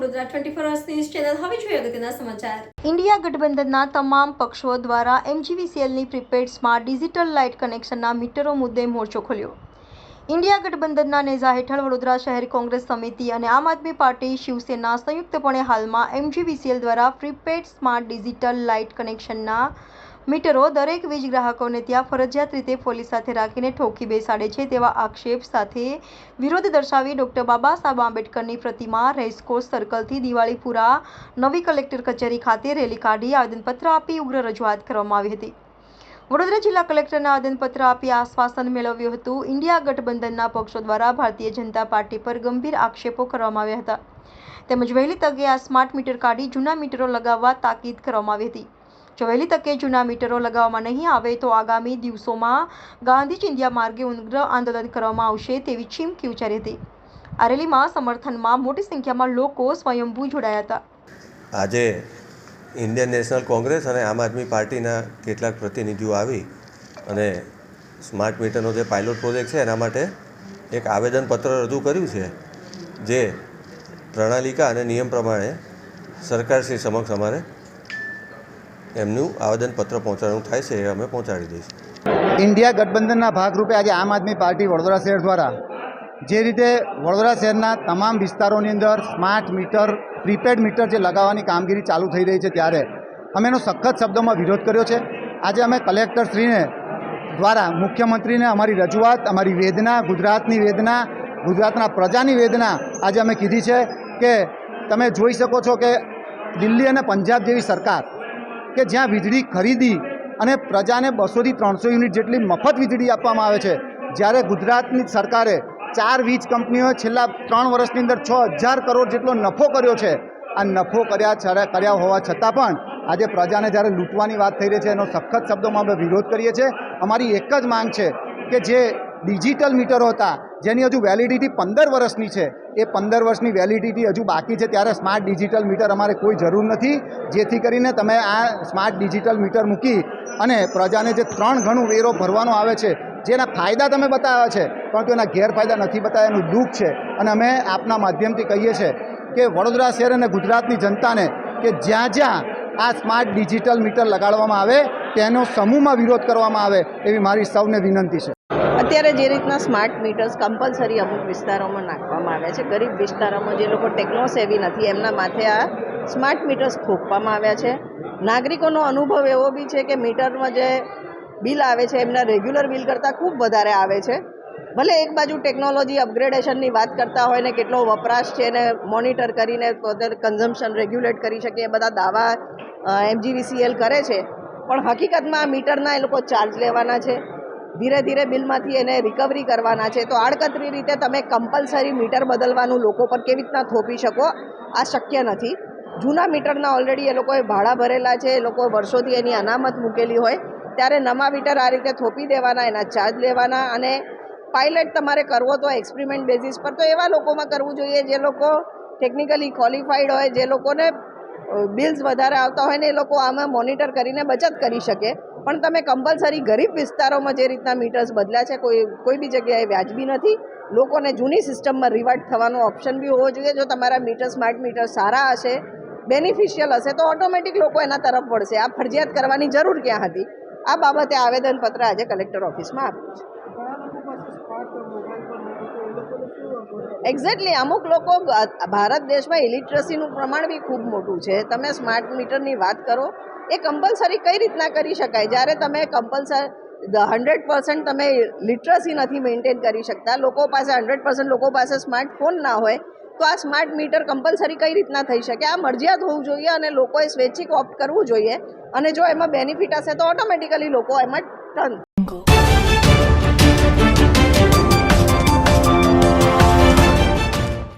Vadodara 24 news channel હવે જોઈએ અગત્યના સમાચાર। ઇન્ડિયા ગઠબંધનના તમામ પક્ષો દ્વારા MGVCLની પ્રીપેડ સ્માર્ટ ડિજિટલ લાઇટ કનેક્શનના મીટરો મુદ્દે મોરચો ખોલ્યો। ઇન્ડિયા ગઠબંધનના નેજા હેઠળ વડોદરા શહેર કોંગ્રેસ સમિતિ અને આમ આદમી પાર્ટી શિવસેના સંયુક્તપણે હાલમાં MGVCL દ્વારા પ્રીપેડ સ્માર્ટ ડિજિટલ લાઇટ કનેક્શનના મીટરો દરેક વીજ ગ્રાહકોને ત્યાં ફરજિયાત રીતે પોલીસ સાથે રાખીને ઠોકી બેસાડે છે તેવા આક્ષેપ સાથે વિરોધ દર્શાવી ડોક્ટર બાબા સાહેબ આંબેડકરની પ્રતિમા રેસકોર્સ સર્કલથી દિવાળીપુરા નવી કલેક્ટર કચેરી ખાતે રેલી કાઢી આવેદનપત્ર આપી ઉગ્ર રજૂઆત કરવામાં આવી હતી। વડોદરા જિલ્લા કલેક્ટરને આવેદનપત્ર આપી આશ્વાસન મેળવ્યું હતું। ઇન્ડિયા ગઠબંધનના પક્ષો દ્વારા ભારતીય જનતા પાર્ટી પર ગંભીર આક્ષેપો કરવામાં આવ્યા હતા તેમજ વહેલી તકે આ સ્માર્ટ મીટર કાઢી જૂના મીટરો લગાવવા તાકીદ કરવામાં આવી હતી। જો વહેલી તકે જૂના મીટરો લગાવવામાં નહીં આવે તો આગામી દિવસોમાં ગાંધી ચિંધ્યા માર્ગે ઉગ્ર આંદોલન કરવામાં આવશે તેવી ચીમકી ઉચ્ચારી હતી। આ રેલીમાં સમર્થનમાં મોટી સંખ્યામાં લોકો સ્વયંભૂ જોડાયા હતા। આજે ઇન્ડિયન નેશનલ કોંગ્રેસ અને આમ આદમી પાર્ટીના કેટલાક પ્રતિનિધિઓ આવી અને સ્માર્ટ મીટરનો જે પાયલોટ પ્રોજેક્ટ છે એના માટે એક આવેદનપત્ર રજૂ કર્યું છે, જે પ્રણાલિકા અને નિયમ પ્રમાણે સરકારશ્રી સમક્ષ અમારે એમનું આવેદનપત્ર પહોંચાડવાનું થાય છે એ અમે પહોંચાડી દઈશું। ઇન્ડિયા ગઠબંધનના ભાગરૂપે આજે આમ આદમી પાર્ટી વડોદરા શહેર દ્વારા જે રીતે વડોદરા શહેરના તમામ વિસ્તારોની અંદર સ્માર્ટ મીટર પ્રીપેડ મીટર જે લગાવવાની કામગીરી ચાલુ થઈ રહી છે ત્યારે અમે એનો સખત શબ્દોમાં વિરોધ કર્યો છે। આજે અમે કલેક્ટરશ્રીને દ્વારા મુખ્યમંત્રીને અમારી રજૂઆત, અમારી વેદના, ગુજરાતની વેદના, ગુજરાતના પ્રજાની વેદના આજે અમે કીધી છે કે તમે જોઈ શકો છો કે દિલ્હી અને પંજાબ જેવી સરકાર કે જ્યાં વીજળી ખરીદી અને પ્રજાને 200 થી 300 યુનિટ જેટલી મફત વીજળી આપવામાં આવે છે, જ્યારે ગુજરાતની સરકારે 4 વીજ કંપનીઓએ છેલ્લા 3 વર્ષની અંદર 6000 કરોડ જેટલો નફો કર્યો છે। આ નફો કર્યા હોવા છતાં પણ આજે પ્રજાને જ્યારે લૂંટવાની વાત થઈ રહી છે એનો સખત શબ્દોમાં અમે વિરોધ કરીએ છીએ। અમારી એક જ માંગ છે કે જે ડિજિટલ મીટરો હતા જેની હજુ વેલિડિટી 15 વર્ષની છે, એ 15 વર્ષની વેલિડિટી હજુ બાકી છે, ત્યારે સ્માર્ટ ડિજિટલ મીટર અમારે કોઈ જરૂર નથી। જેથી કરીને તમે આ સ્માર્ટ ડિજિટલ મીટર મૂકી અને પ્રજાને જે 3 ગણું વેરો ભરવાનો આવે છે, જેના ફાયદા તમે બતાવ્યા છે પરંતુ એના ગેરફાયદા નથી બતાવ્યા, એનું દુઃખ છે। અને અમે આપના માધ્યમથી કહીએ છીએ કે વડોદરા શહેર અને ગુજરાતની જનતાને કે જ્યાં જ્યાં આ સ્માર્ટ ડિજિટલ મીટર લગાડવામાં આવે તેનો સમૂહમાં વિરોધ કરવામાં આવે એવી મારી સૌને વિનંતી છે। અત્યારે જે રીતના સ્માર્ટ મીટર્સ કમ્પલસરી અમુક વિસ્તારોમાં નાખવામાં આવ્યા છે, ગરીબ વિસ્તારોમાં જે લોકો ટેકનોસેવી નથી એમના માથે આ સ્માર્ટ મીટર્સ થોપવામાં આવ્યા છે। નાગરિકોનો અનુભવ એવો બી છે કે મીટરમાં જે બિલ આવે છે એમના રેગ્યુલર બિલ કરતાં ખૂબ વધારે આવે છે। ભલે એક બાજુ ટેકનોલોજી અપગ્રેડેશનની વાત કરતા હોય ને કેટલો વપરાશ છે એને મોનિટર કરીને પોતે કન્ઝમ્પશન રેગ્યુલેટ કરી શકે એ બધા દાવા MGVCL કરે છે, પણ હકીકતમાં આ મીટરના એ લોકો ચાર્જ લેવાના છે, ધીરે ધીરે બિલમાંથી એને રિકવરી કરવાના છે। તો આડકતરી રીતે તમે કમ્પલસરી મીટર બદલવાનું લોકો પર કેવી રીતના થોપી શકો? આ શક્ય નથી। જૂના મીટરના ઓલરેડી એ લોકોએ ભાડા ભરેલા છે, એ લોકો વર્ષોથી એની અનામત મૂકેલી હોય, ત્યારે નવા મીટર આ રીતે થોપી દેવાના, એના ચાર્જ લેવાના અને પાયલટ તમારે કરવો તો એક્સપેરિમેન્ટ બેઝિસ પર તો એવા લોકોમાં કરવું જોઈએ જે લોકો ટેકનિકલી ક્વોલિફાઈડ હોય, જે લોકોને બિલ્સ વધારે આવતા હોય ને એ લોકો આમાં મોનિટર કરીને બચત કરી શકે। પણ તમે કમ્પલસરી ગરીબ વિસ્તારોમાં જે રીતના મીટર્સ બદલ્યા છે કોઈ બી જગ્યાએ વ્યાજબી નથી। લોકોને જૂની સિસ્ટમમાં રિવર્ટ થવાનો ઓપ્શન બી હોવો જોઈએ। જો તમારા મીટર સ્માર્ટ મીટર સારા હશે, બેનિફિશિયલ હશે તો ઓટોમેટિક લોકો એના તરફ વળશે। આ ફરજિયાત કરવાની જરૂર ક્યાં હતી? આ બાબતે આવેદનપત્ર આજે કલેક્ટર ઓફિસમાં આપ્યું છે। એક્ઝેક્ટલી, અમુક લોકો ભારત દેશમાં ઇલિટરસીનું પ્રમાણ બી ખૂબ મોટું છે। તમે સ્માર્ટ મીટરની વાત કરો, એ કમ્પલસરી કઈ રીતના કરી શકાય? જ્યારે તમે 100% તમે લિટરસી નથી મેન્ટેન કરી શકતા, લોકો પાસે 100% લોકો પાસે સ્માર્ટફોન ના હોય, તો આ સ્માર્ટ મીટર કમ્પલસરી કઈ રીતના થઈ શકે? આ મરજિયાત હોવું જોઈએ અને લોકોએ સ્વૈચ્છિક ઓપ્ટ કરવું જોઈએ, અને જો એમાં બેનિફિટ હશે તો ઓટોમેટિકલી લોકો એમાં ટર્ન